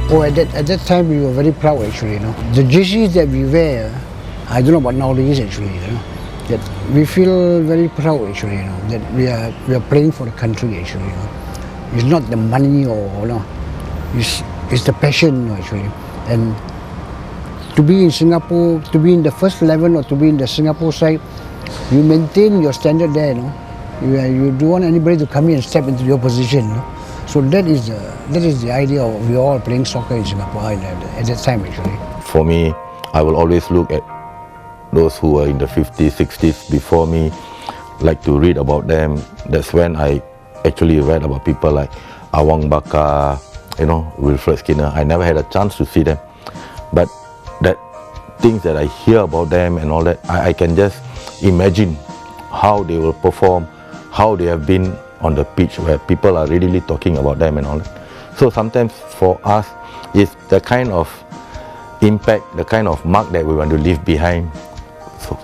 Oh, at that time we were very proud actually, The jerseys that we wear, I don't know about nowadays actually, That we feel very proud actually, That we are playing for the country actually, It's not the money or it's the passion actually. And to be in Singapore, to be in the first 11 or to be in the Singapore side, you maintain your standard there, You don't want anybody to come in and step into your position, So that is the idea of we all playing soccer in Singapore at that time actually. For me, I will always look at those who are in the 50s, 60s before me, like to read about them. That's when I actually read about people like Awang Bakar, Wilfred Skinner. I never had a chance to see them, but that things that I hear about them and all that, I can just imagine how they will perform, how they have been on the pitch where people are really talking about them and all that. So sometimes for us, it's the kind of impact, the kind of mark that we want to leave behind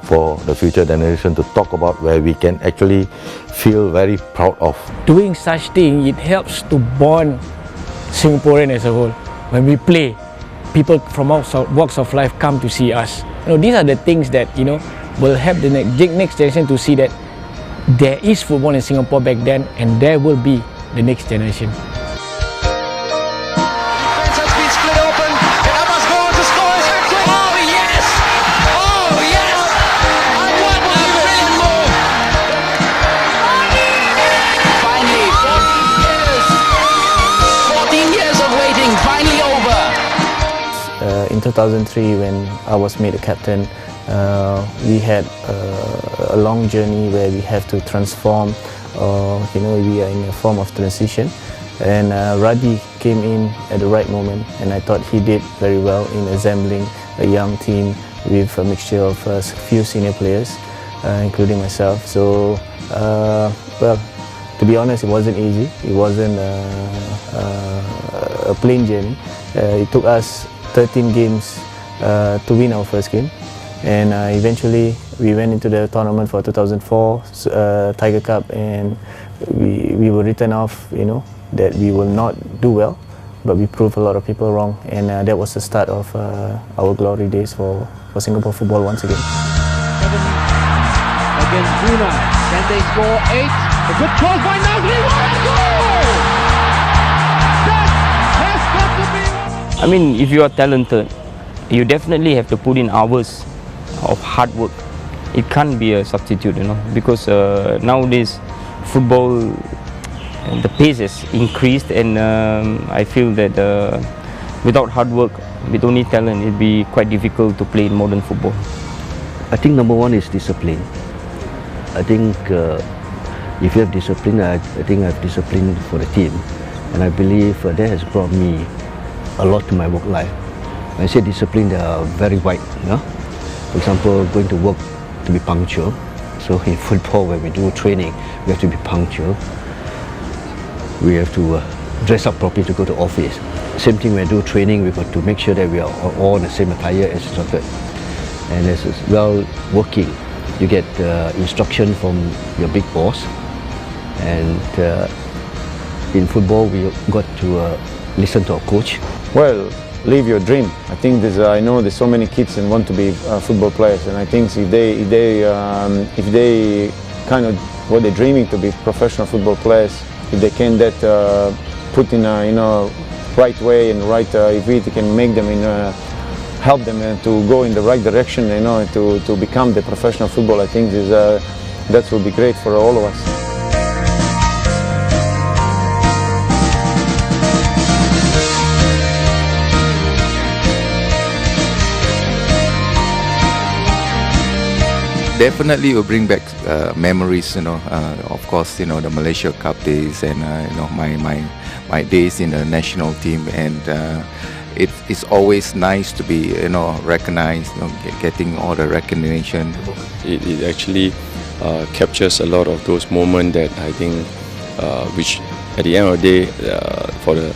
for the future generation to talk about, where we can actually feel very proud of. Doing such thing, it helps to bond Singaporean as a whole. When we play, people from all walks of life come to see us. These are the things that will help the next generation to see that there is football in Singapore back then, and there will be the next generation. Defense has been split open. Abbas go on to score his hat-trick. Oh yes! Oh yes! I can't believe it. Finally, 14 years of waiting, finally over. In 2003, when I was made a captain, we had a long journey where we have to transform, we are in a form of transition, and Radi came in at the right moment, and I thought he did very well in assembling a young team with a mixture of a few senior players, including myself. So, well, to be honest, it wasn't easy. It wasn't a plain journey. It took us 13 games to win our first game. And eventually we went into the tournament for 2004 Tiger Cup, and we were written off, that we will not do well, but we proved a lot of people wrong, and that was the start of our glory days for Singapore football once again. 7 against Brunei. Can they score 8? A good cross by Nazri. What a goal! That has got to be. I mean, if you are talented, you definitely have to put in hours of hard work. It can't be a substitute, because nowadays football, the pace has increased, and I feel that without hard work, with only talent, it'd be quite difficult to play in modern football. I think number one is discipline. I think if you have discipline, I think I have discipline for the team, and I believe that has brought me a lot to my work life. When I say discipline, they are very wide. For example, going to work, to be punctual. So in football, when we do training, we have to be punctual. We have to dress up properly to go to office. Same thing when we do training, we've got to make sure that we are all in the same attire as instructed. And as well, working, you get instruction from your big boss. And in football, we got to listen to our coach. Well, live your dream. I think I know there's so many kids and want to be football players, and I think if they kind of what they're dreaming to be professional football players, if they can put in a right way and right, if we can make them help them to go in the right direction, to become the professional football, I think that will be great for all of us. Definitely will bring back memories, of course, the Malaysia Cup days, and my days in the national team, and it's always nice to be recognized, getting all the recognition. It actually captures a lot of those moments that I think, which at the end of the day, for the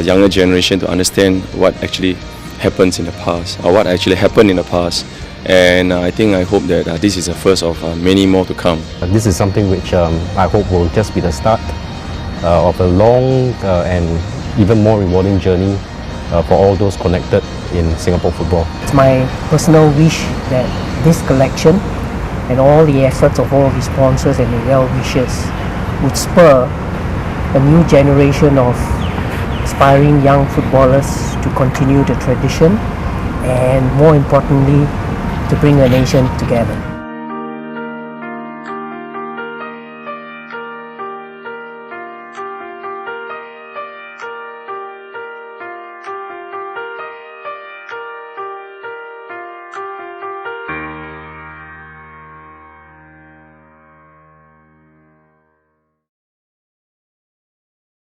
younger generation to understand what actually happens in the past, or what actually happened in the past. And I hope that this is the first of many more to come. This is something which I hope will just be the start of a long and even more rewarding journey for all those connected in Singapore football. It's my personal wish that this collection and all the efforts of all the sponsors and the well-wishers would spur a new generation of aspiring young footballers to continue the tradition and, more importantly, to bring a nation together.